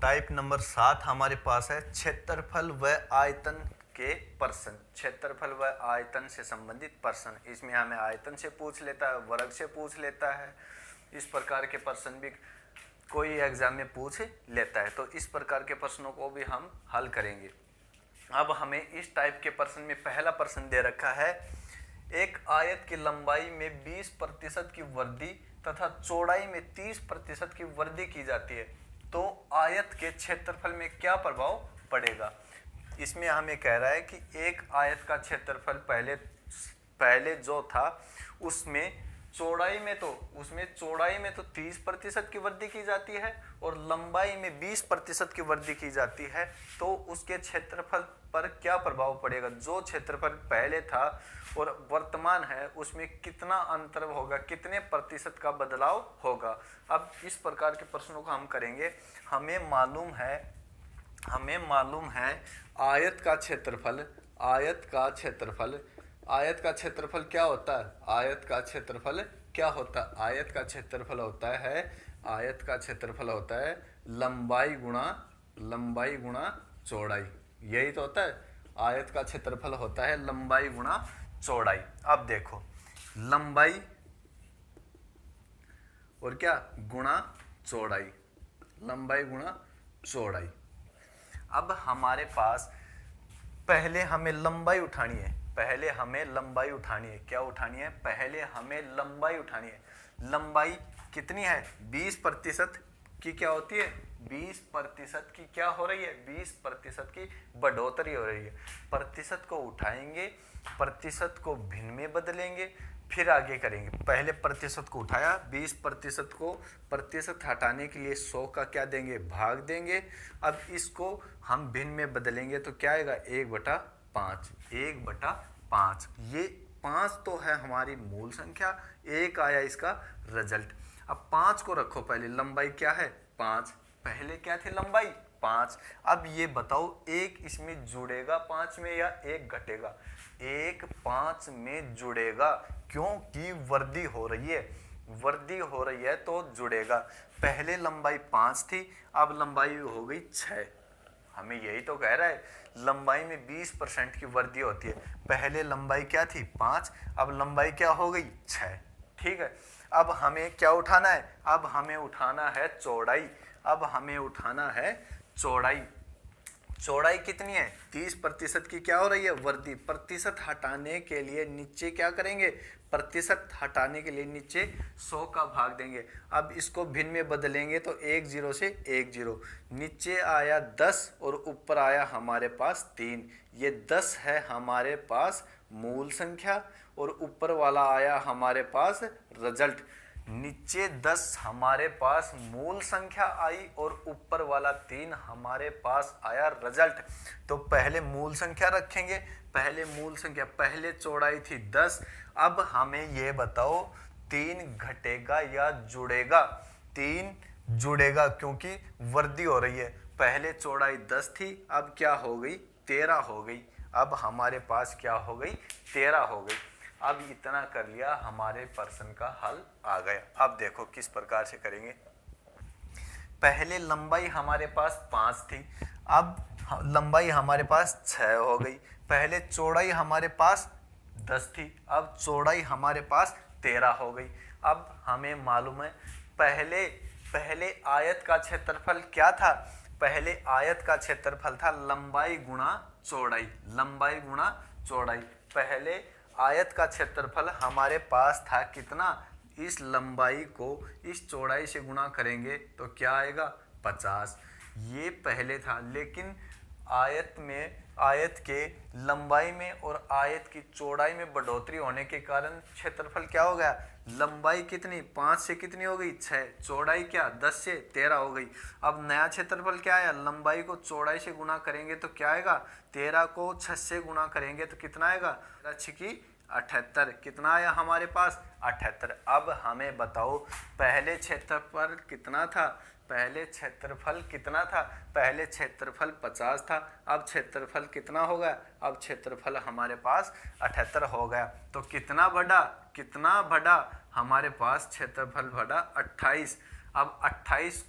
Type number 7 हमारे पास है क्षेत्रफल व आयतन के प्रश्न। क्षेत्रफल व आयतन से संबंधित प्रश्न, इसमें हमें आयतन से पूछ लेता है, वर्ग से पूछ लेता है। इस प्रकार के प्रश्न भी कोई एग्जाम में पूछ लेता है, तो इस प्रकार के प्रश्नों को भी हम हल करेंगे। अब हमें इस टाइप के प्रश्न में पहला प्रश्न दे रखा है, एक आयत की लंबाई में 20% की वृद्धि तथा चौड़ाई में 30% की वृद्धि की जाती है, तो आयत के क्षेत्रफल में क्या प्रभाव पड़ेगा। इसमें हमें कह रहा है कि एक आयत का क्षेत्रफल पहले जो था उसमें चौड़ाई में तो 30% की वृद्धि की जाती है और लंबाई में 20% की वृद्धि की जाती है, तो उसके क्षेत्रफल पर क्या प्रभाव पड़ेगा। जो क्षेत्रफल पहले था और वर्तमान है उसमें कितना अंतर होगा, कितने प्रतिशत का बदलाव होगा। अब इस प्रकार के प्रश्नों को हम करेंगे। हमें मालूम है आयत का क्षेत्रफल क्या होता है। आयत का क्षेत्रफल होता है लंबाई गुणा चौड़ाई। यही तो होता है, आयत का क्षेत्रफल होता है लंबाई गुणा चौड़ाई। अब देखो, लंबाई और क्या गुणा चौड़ाई, लंबाई गुणा चौड़ाई। अब हमारे पास पहले हमें लंबाई उठानी है। क्या उठानी है? पहले हमें लंबाई उठानी है। लंबाई कितनी है? 20% की क्या होती है? 20% की क्या हो रही है? 20% की बढ़ोतरी हो रही है। प्रतिशत को उठाएंगे, प्रतिशत को भिन्न में बदलेंगे, फिर आगे करेंगे। पहले प्रतिशत को उठाया, 20% को प्रतिशत हटाने के लिए 100 का क्या देंगे? भाग देंगे। अब इसको हम भिन्न में बदलेंगे तो क्या आएगा? 1/5। ये 5 तो है हमारी मूल संख्या, 1 आया इसका रिजल्ट। अब 5 को रखो पहले। लंबाई क्या है? 5। पहले क्या थी लंबाई? 5। अब ये बताओ, 1 इसमें जुड़ेगा 5 में या 1 घटेगा? 1 5 में जुड़ेगा, क्योंकि वृद्धि हो रही है तो जुड़ेगा। पहले लंबाई 5 थी, अब लंबाई हो गई 6। हमें यही तो कह रहा है, लंबाई में 20% की वृद्धि होती है। पहले लंबाई क्या थी? 5, अब लंबाई क्या हो गई? 6। ठीक है। अब हमें क्या उठाना है? अब हमें उठाना है चौड़ाई। चौड़ाई कितनी है? 30% की क्या हो रही है? वृद्धि। प्रतिशत हटाने के लिए नीचे क्या करेंगे? प्रतिशत हटाने के लिए नीचे 100 का भाग देंगे। अब इसको भिन्न में बदलेंगे तो 1 0 से 1 0। नीचे आया 10 और ऊपर आया हमारे पास 3। ये 10 है हमारे पास मूल संख्या और ऊपर वाला आया हमारे पास रिजल्ट। नीचे 10 हमारे पास मूल संख्या आई और ऊपर वाला 3 हमारे पास आया रिजल्ट। तो पहले मूल संख्या रखेंगे। पहले चौड़ाई थी 10। अब हमें ये बताओ, 3 घटेगा या जुड़ेगा? 3 जुड़ेगा, क्योंकि वृद्धि हो रही है। पहले चौड़ाई 10 थी, अब क्या हो गई? 13 हो गई। अब हमारे पास क्या हो गई? 13 हो गई। अब इतना कर लिया, हमारे प्रश्न का हल आ गया। अब देखो किस प्रकार से करेंगे। पहले लंबाई हमारे पास 5 थी, अब लंबाई हमारे पास 6 हो गई। पहले चौड़ाई हमारे पास 10 थी, अब चौड़ाई हमारे पास 13 हो गई। अब हमें मालूम है पहले आयत का क्षेत्रफल क्या था? पहले आयत का क्षेत्रफल था लंबाई गुणा चौड़ाई। पहले आयत का क्षेत्रफल हमारे पास था कितना? इस लंबाई को इस चौड़ाई से गुणा करेंगे तो क्या आएगा? 50। ये पहले था, लेकिन आयत के लंबाई में और आयत की चौड़ाई में बढ़ोतरी होने के कारण क्षेत्रफल क्या हो गया? लंबाई कितनी? 5 से कितनी हो गई? 6। चौड़ाई क्या? 10 से 13 हो गई। अब नया क्षेत्रफल क्या आया? लंबाई को चौड़ाई से गुणा करेंगे तो क्या आएगा? 13 को 6 से गुणा करेंगे तो कितना आएगा? 6 की 78। कितना आया हमारे पास? 78। अब हमें बताओ, पहले क्षेत्रफल कितना था? पहले क्षेत्रफल 50 था, अब क्षेत्रफल कितना हो गया? अब क्षेत्रफल हमारे पास 78 हो गया। तो कितना बढ़ा? हमारे पास क्षेत्रफल बढ़ा 28। अब 28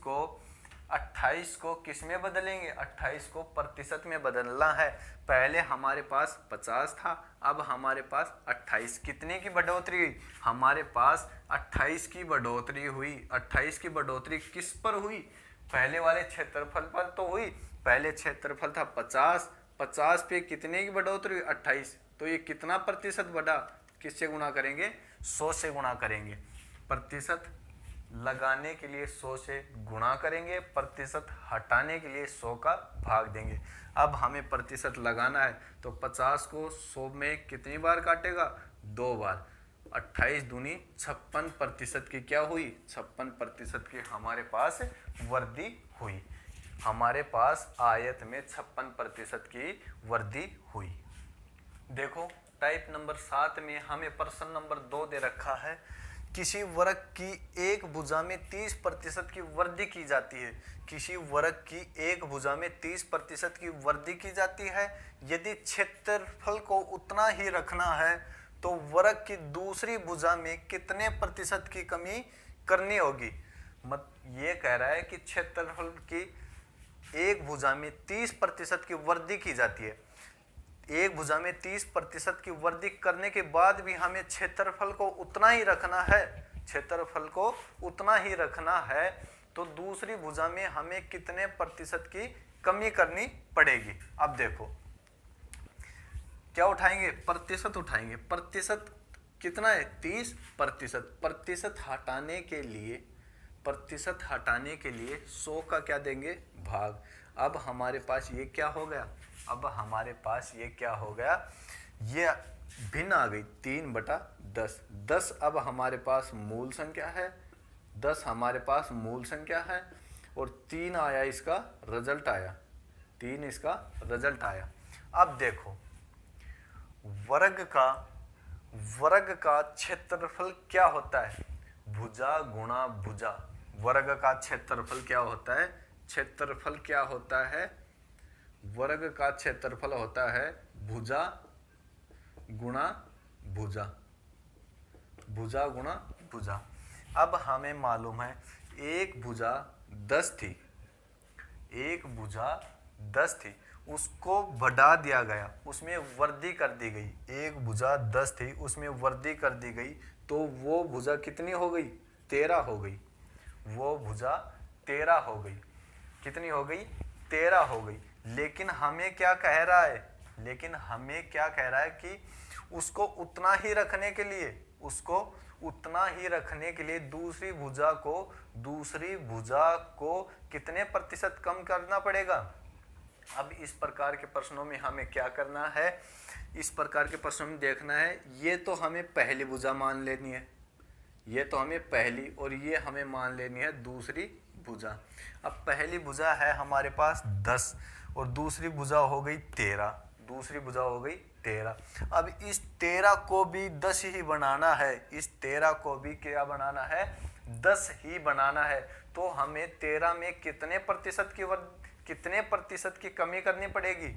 28 को किस में बदलेंगे, 28 को प्रतिशत में बदलना है। पहले हमारे पास 50 था, अब हमारे पास 28, कितने की बढ़ोतरी हुई, हमारे पास 28 की बढ़ोतरी हुई। 28 की बढ़ोतरी किस पर हुई, पहले वाले क्षेत्रफल पर तो हुई। पहले क्षेत्रफल था 50, 50 पे कितने की बढ़ोतरी हुई, 28, तो ये कितना प्रतिशत बढ़ा, किससे गुणा करेंगे, 100 से गुणा करेंगे। प्रतिशत लगाने के लिए 100 से गुणा करेंगे, प्रतिशत हटाने के लिए 100 का भाग देंगे। अब हमें प्रतिशत लगाना है तो 50 को 100 में कितनी बार काटेगा, 2 बार। 28 दूनी 56 प्रतिशत की क्या हुई, 56 प्रतिशत की हमारे पास वृद्धि हुई। हमारे पास आयत में 56 प्रतिशत की वृद्धि हुई। देखो टाइप नंबर 7 में हमें प्रश्न नंबर 2 दे रखा है, किसी वर्ग की एक भुजा में 30 प्रतिशत की वृद्धि की जाती है। किसी वर्ग की एक भुजा में 30 प्रतिशत की वृद्धि की जाती है। यदि क्षेत्रफल को उतना ही रखना है तो वर्ग की दूसरी भुजा में कितने प्रतिशत की कमी करनी होगी। ये कह रहा है कि क्षेत्रफल की एक भुजा में 30 प्रतिशत की वृद्धि की जाती है। एक भुजा में 30 प्रतिशत की वृद्धि करने के बाद भी हमें क्षेत्रफल को उतना ही रखना है, क्षेत्रफल को उतना ही रखना है, तो दूसरी भुजा में हमें कितने प्रतिशत की कमी करनी पड़ेगी। अब देखो क्या उठाएंगे, प्रतिशत उठाएंगे। प्रतिशत कितना है, 30 प्रतिशत। प्रतिशत हटाने के लिए, प्रतिशत हटाने के लिए 100 का क्या देंगे, भाग। अब हमारे पास ये क्या हो गया, अब हमारे पास ये क्या हो गया, ये भिन्न आ गई, 3/10। 10 अब हमारे पास मूल संख्या है, 10 हमारे पास मूल संख्या है, और 3 आया इसका रिजल्ट आया, 3 इसका रिजल्ट आया। अब देखो वर्ग का क्षेत्रफल क्या होता है, भुजा गुणा भुजा। वर्ग का क्षेत्रफल क्या होता है, क्षेत्रफल क्या होता है, वर्ग का क्षेत्रफल होता है भुजा गुणा भुजा, भुजा गुणा भुजा। अब हमें मालूम है एक भुजा 10 थी, एक भुजा 10 थी, उसको बढ़ा दिया गया, उसमें वृद्धि कर दी गई। एक भुजा 10 थी, उसमें वृद्धि कर दी गई, तो वो भुजा कितनी हो गई, 13 हो गई। वो भुजा 13 हो गई, कितनी हो गई, 13 हो गई। लेकिन हमें क्या कह रहा है, लेकिन हमें क्या कह रहा है कि उसको उतना ही रखने के लिए, उसको उतना ही रखने के लिए दूसरी भुजा को कितने प्रतिशत कम करना पड़ेगा। अब इस प्रकार के प्रश्नों में हमें क्या करना है, इस प्रकार के प्रश्नों में देखना है, ये तो हमें पहली भुजा मान लेनी है, ये तो हमें पहली, और ये हमें मान लेनी है दूसरी भुजा। अब पहली भुजा है हमारे पास 10 और दूसरी भुजा हो गई 13, दूसरी भुजा हो गई 13। अब इस 13 को भी 10 ही बनाना है, इस 13 को भी क्या बनाना है, 10 ही बनाना है। तो हमें 13 में कितने प्रतिशत की कमी करनी पड़ेगी,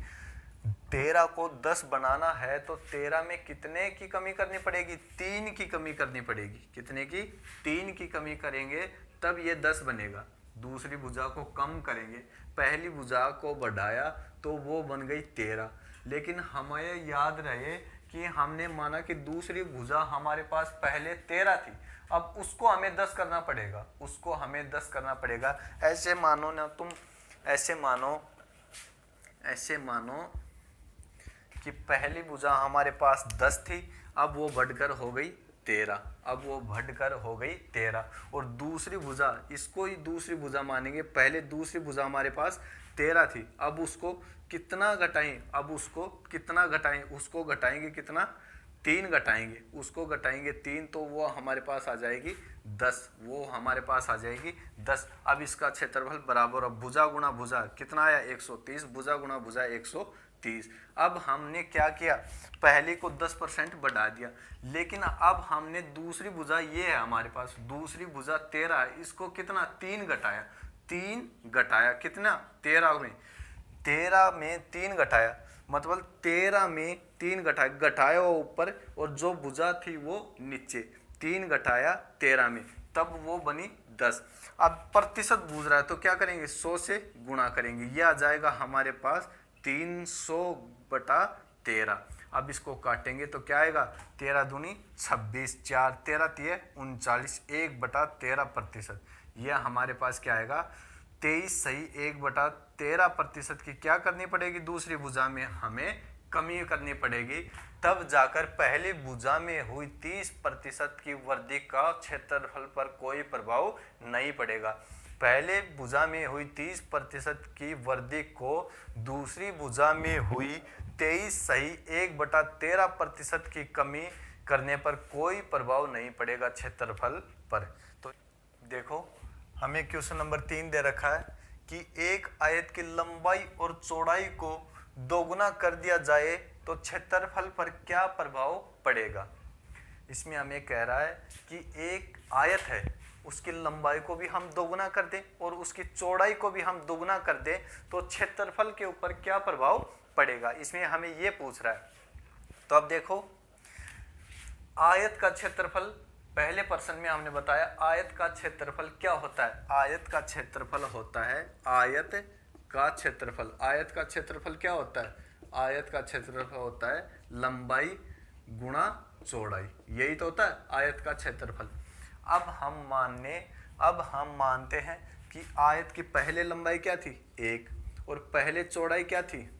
13 को 10 बनाना है तो 13 में कितने की कमी करनी पड़ेगी, 3 की कमी करनी पड़ेगी। कितने की, 3 की कमी करेंगे तब ये 10 बनेगा। दूसरी भुजा को कम करेंगे, पहली भुजा को बढ़ाया तो वो बन गई 13। लेकिन हमें याद रहे कि हमने माना कि दूसरी भुजा हमारे पास पहले 13 थी, अब उसको हमें 10 करना पड़ेगा, उसको हमें 10 करना पड़ेगा। ऐसे मानो ना तुम, ऐसे मानो कि पहली भुजा हमारे पास 10 थी, अब वो बढ़कर हो गई 13, अब वो बढ़कर हो गई 13। और दूसरी भुजा, इसको ही दूसरी भुजा मानेंगे, पहले दूसरी भुजा हमारे पास 13 थी, अब उसको कितना घटाएं, अब उसको कितना घटाएं, उसको घटाएंगे कितना, 3 घटाएंगे, उसको घटाएंगे 3, तो वो हमारे पास आ जाएगी 10, वो हमारे पास आ जाएगी 10। अब इसका क्षेत्रफल बराबर, अब भुजा गुणा भुजा कितना आया, 130, भुजा गुणा भुजा 130। अब हमने क्या किया, पहले को 10% बढ़ा दिया, लेकिन अब हमने दूसरी भुजा, ये है हमारे पास दूसरी भुजा 13 है, इसको कितना, 3 घटाया, 3 घटाया कितना, 13 में 3 घटाया, मतलब 13 में 3 घटाया वो ऊपर, और जो भुजा थी वो नीचे, 3 घटाया 13 में, तब वो बनी 10। अब प्रतिशत पूछ रहा है तो क्या करेंगे, 100 से गुणा करेंगे, ये आ जाएगा हमारे पास 300/13। अब इसको काटेंगे तो क्या आएगा, 13 दूनी 26, 4 13 तिये 39, 1/13%। यह हमारे पास क्या आएगा, 23 सही 1/13% की क्या करनी पड़ेगी, दूसरी भुजा में हमें कमी करनी पड़ेगी, तब जाकर पहली भुजा में हुई 30% की वृद्धि का क्षेत्रफल पर कोई प्रभाव नहीं पड़ेगा। पहले भुजा में हुई 30% की वृद्धि को दूसरी भुजा में हुई 23 सही 1/13% की कमी करने पर कोई प्रभाव नहीं पड़ेगा क्षेत्रफल पर। तो देखो हमें क्वेश्चन नंबर 3 दे रखा है कि एक आयत की लंबाई और चौड़ाई को दोगुना कर दिया जाए तो क्षेत्रफल पर क्या प्रभाव पड़ेगा। इसमें हमें कह रहा है कि एक आयत है, उसकी लंबाई को भी हम दोगुना कर दें और उसकी चौड़ाई को भी हम दोगुना कर दें तो क्षेत्रफल के ऊपर क्या प्रभाव पड़ेगा, इसमें हमें ये पूछ रहा है। तो अब देखो आयत का क्षेत्रफल, पहले प्रश्न में हमने बताया आयत का क्षेत्रफल क्या होता है, आयत का क्षेत्रफल होता है, आयत का क्षेत्रफल, आयत का क्षेत्रफल क्या होता है, आयत का क्षेत्रफल होता है लंबाई गुणा चौड़ाई, यही तो होता है आयत का क्षेत्रफल। अब हम मानते हैं कि आयत की पहले लंबाई क्या थी 1 और पहले चौड़ाई क्या थी,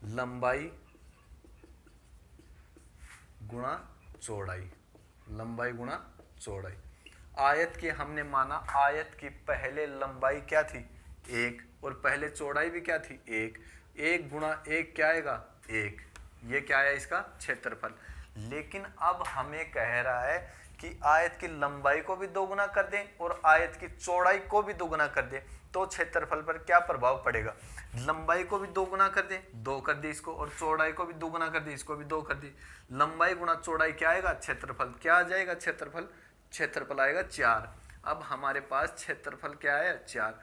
लंबाई गुणा चौड़ाई, लंबाई गुणा चौड़ाई। आयत की हमने माना आयत की पहले लंबाई क्या थी 1 और पहले चौड़ाई भी क्या थी 1, 1 गुणा 1 क्या आएगा 1, ये क्या है इसका क्षेत्रफल। लेकिन अब हमें कह रहा है कि आयत की लंबाई को भी दोगुना कर दें और आयत की चौड़ाई को भी दोगुना कर दें तो क्षेत्रफल पर क्या प्रभाव पड़ेगा। लंबाई को भी दोगुना कर दें, 2 कर दी इसको, और चौड़ाई को भी दोगुना कर दी, इसको भी 2 कर दी, लंबाई गुणा चौड़ाई क्या आएगा क्षेत्रफल, क्या आ जाएगा क्षेत्रफल, क्षेत्रफल आएगा 4। अब हमारे क्षेत्रफल क्षेत्रफल क्या है 4।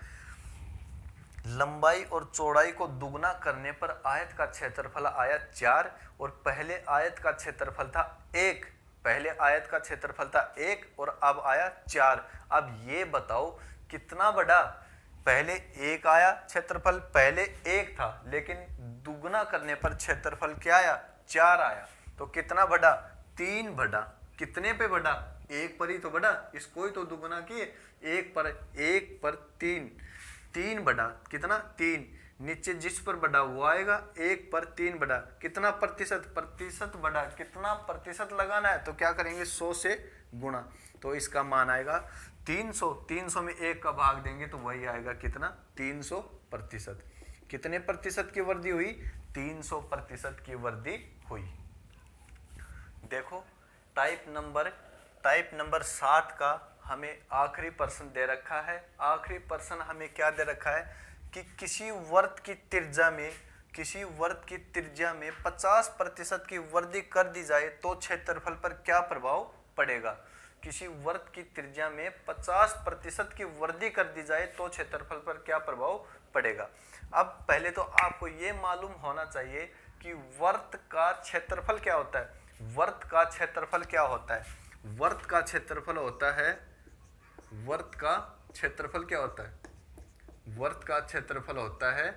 लंबाई और चौड़ाई को दुगना करने पर आयत का क्षेत्रफल आया 4 और पहले आयत का क्षेत्रफल था 1, पहले आयत का क्षेत्रफल था 1 और अब आया 4। अब ये बताओ कितना बड़ा, पहले 1 आया क्षेत्रफल, पहले 1 था लेकिन दुगना करने पर क्षेत्रफल क्या आया 4 आया, तो कितना बढ़ा 3 बढ़ा। कितने पे बढ़ा, 1 पर ही तो बढ़ा, इसको ही तो दुगना किए, 1 पर 3 बढ़ा, कितना 3, नीचे जिस पर बढ़ा वो आएगा, 1 पर 3 बढ़ा, कितना प्रतिशत बढ़ा, कितना प्रतिशत लगाना है तो क्या करेंगे 100 से गुणा, तो इसका मान आएगा 300, 300 में 1 का भाग देंगे तो वही आएगा कितना 300%। कितने प्रतिशत की वृद्धि हुई, 300% की वृद्धि हुई। देखो टाइप नंबर 7 का हमें आखिरी प्रश्न दे रखा है। आखिरी प्रश्न हमें क्या दे रखा है कि किसी वर्त की त्रिज्या में 50% की वृद्धि कर दी जाए तो क्षेत्रफल पर क्या प्रभाव पड़ेगा। किसी वर्त की त्रिज्या में 50% की वृद्धि कर दी जाए तो क्षेत्रफल पर क्या प्रभाव पड़ेगा। अब पहले तो आपको ये मालूम होना चाहिए कि वर्त का क्षेत्रफल क्या होता है। वर्त का क्षेत्रफल क्या होता है, वर्त का क्षेत्रफल होता है, वर्त का क्षेत्रफल क्या होता है, वर्त का क्षेत्रफल होता है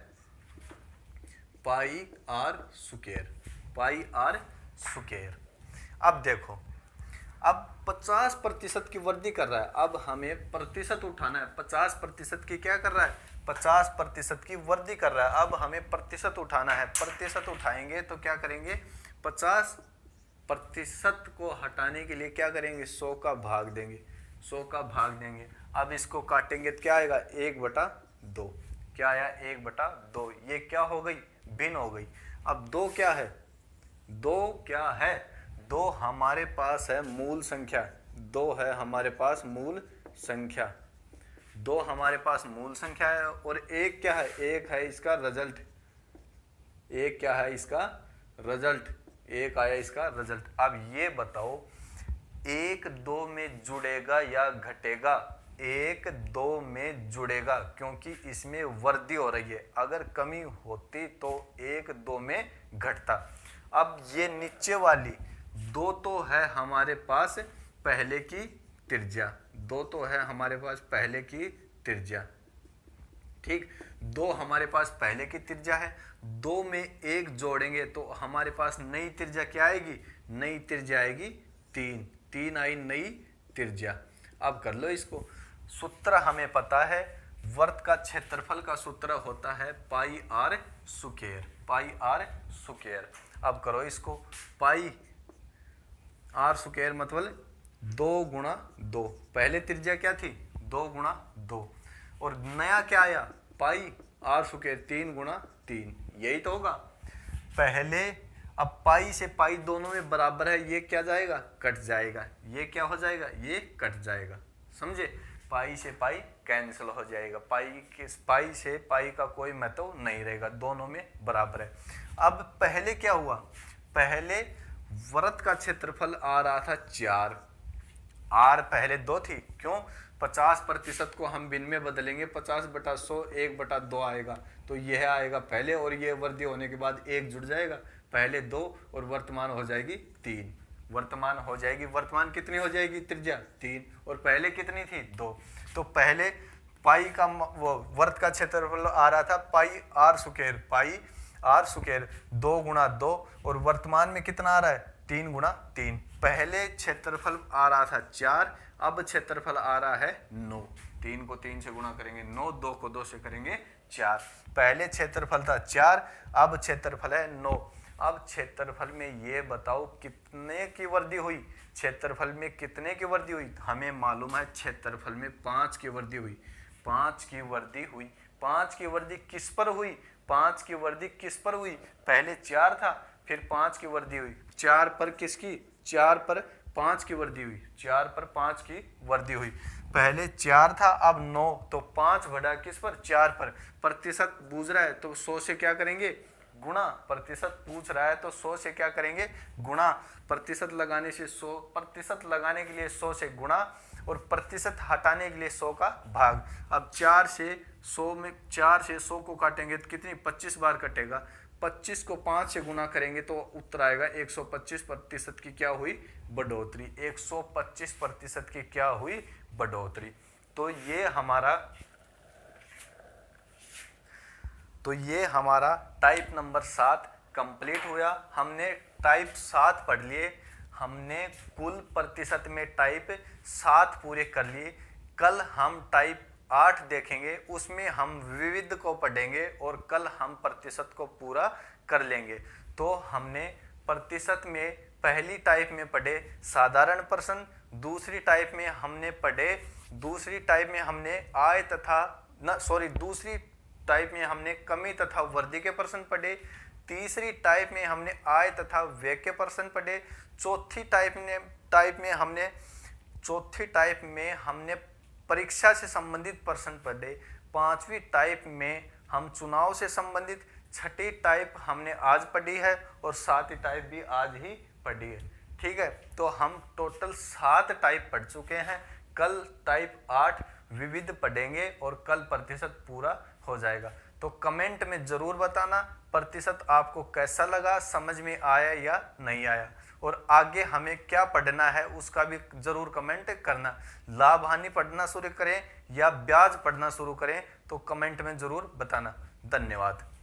पाई आर स्क्वायर। अब देखो अब 50% की वृद्धि कर रहा है, अब हमें प्रतिशत उठाना है, 50% की क्या कर रहा है 50% की वृद्धि कर रहा है, अब हमें प्रतिशत उठाना है। प्रतिशत उठाएंगे तो क्या करेंगे 50% को हटाने के लिए क्या करेंगे 100 का भाग देंगे, 100 का भाग देंगे। अब इसको काटेंगे तो क्या आएगा 1/2, क्या आया 1/2, ये क्या हो गई भिन्न हो गई। अब 2 क्या है, 2 क्या है, 2 हमारे पास है मूल संख्या, 2 है हमारे पास मूल संख्या, 2 हमारे पास मूल संख्या है और 1 क्या है, 1 है इसका रिजल्ट, 1 क्या है इसका रिजल्ट, 1 आया इसका रिजल्ट। अब ये बताओ 1 2 में जुड़ेगा या घटेगा, 1 2 में जुड़ेगा क्योंकि इसमें वृद्धि हो रही है, अगर कमी होती तो 1 2 में घटता। अब ये नीचे वाली 2 तो है हमारे पास पहले की त्रिज्या, 2 तो है हमारे पास पहले की त्रिज्या, ठीक, 2 हमारे पास पहले की त्रिज्या है, 2 में 1 जोड़ेंगे तो हमारे पास नई त्रिज्या क्या आएगी, नई त्रिज्या आएगी 3, 3 आई नई त्रिज्या। अब कर लो इसको, सूत्र हमें पता है, वर्त का क्षेत्रफल का सूत्र होता है pi r square, pi r square. अब करो इसको, पाई आर स्क्वायर मतलब 2 गुणा 2, पहले त्रिज्या क्या थी 2 गुणा 2, और नया क्या आया पाई आर स्क्वायर 3 गुणा 3, यही तो होगा पहले। अब पाई से पाई दोनों में बराबर है, ये क्या जाएगा कट जाएगा, ये क्या हो जाएगा ये कट जाएगा, समझे, पाई से पाई कैंसिल हो जाएगा, पाई से पाई का कोई महत्व नहीं रहेगा, दोनों में बराबर है। अब पहले क्या हुआ, पहले वृत्त का क्षेत्रफल आ रहा था 4, आर पहले 2 थी, क्यों 50% को हम भिन्न में बदलेंगे, 50/100 1/2 आएगा, तो यह आएगा पहले, और ये वृद्धि होने के बाद 1 जुड़ जाएगा, पहले 2 और वर्तमान हो जाएगी 3, वर्तमान हो जाएगी, वर्तमान कितनी हो जाएगी त्रिज्या 3, और पहले कितनी थी 2, तो पहले पाई का वो वर्त का क्षेत्रफल आ रहा था pi r square, pi r square 2 गुणा 2, और वर्तमान में कितना आ रहा है 3 गुणा 3, पहले क्षेत्रफल आ रहा था 4, अब क्षेत्रफल आ रहा है 9, 3 को 3 से गुणा करेंगे 9, 2 को 2 से करेंगे 4, पहले क्षेत्रफल था 4, अब क्षेत्रफल है 9। अब क्षेत्रफल में ये बताओ कितने की वृद्धि हुई, क्षेत्रफल में कितने की वृद्धि हुई, हमें मालूम है क्षेत्रफल में 5 की वृद्धि हुई, 5 की वृद्धि हुई, 5 की वृद्धि किस पर हुई, 5 की वृद्धि किस पर हुई, पहले 4 था फिर 5 की वृद्धि हुई, 4 पर किसकी, 4 पर 5 की वृद्धि हुई, 4 पर 5 की वृद्धि हुई, पहले 4 था अब 9, तो 5 बढ़ा किस पर 4 पर, प्रतिशत पूछ रहा है तो 100 से क्या करेंगे गुणा, प्रतिशत पूछ रहा है तो 100 से क्या करेंगे गुणा, प्रतिशत लगाने से 100, प्रतिशत लगाने के लिए 100 से गुणा, और प्रतिशत हटाने के लिए 100 का भाग। अब 4 से 100 में 4 से 100 को काटेंगे तो कितनी 25 बार कटेगा, 25 को 5 से गुना करेंगे तो उत्तर आएगा 125% की क्या हुई बढ़ोतरी, 125% की क्या हुई बढ़ोतरी। तो ये हमारा टाइप नंबर 7 कंप्लीट हुआ। हमने टाइप 7 पढ़ लिए, हमने कुल प्रतिशत में टाइप 7 पूरे कर लिए। कल हम टाइप 8 देखेंगे, उसमें हम विविध को पढ़ेंगे और कल हम प्रतिशत को पूरा कर लेंगे। तो हमने प्रतिशत में पहली टाइप में पढ़े साधारण प्रश्न, दूसरी टाइप में हमने कमी तथा वृद्धि के प्रश्न पढ़े, तीसरी टाइप में हमने आय तथा व्यय के प्रश्न पढ़े, चौथी टाइप में हमने परीक्षा से संबंधित प्रश्न पढ़े, पांचवी टाइप में हम चुनाव से संबंधित, छठी टाइप हमने आज पढ़ी है और सातवीं टाइप भी आज ही पढ़ी है। ठीक है, तो हम टोटल 7 टाइप पढ़ चुके हैं। कल टाइप 8 विविध पढ़ेंगे और कल प्रतिशत पूरा हो जाएगा। तो कमेंट में जरूर बताना प्रतिशत आपको कैसा लगा, समझ में आया या नहीं आया, और आगे हमें क्या पढ़ना है उसका भी जरूर कमेंट करना। लाभ हानि पढ़ना शुरू करें या ब्याज पढ़ना शुरू करें तो कमेंट में जरूर बताना। धन्यवाद।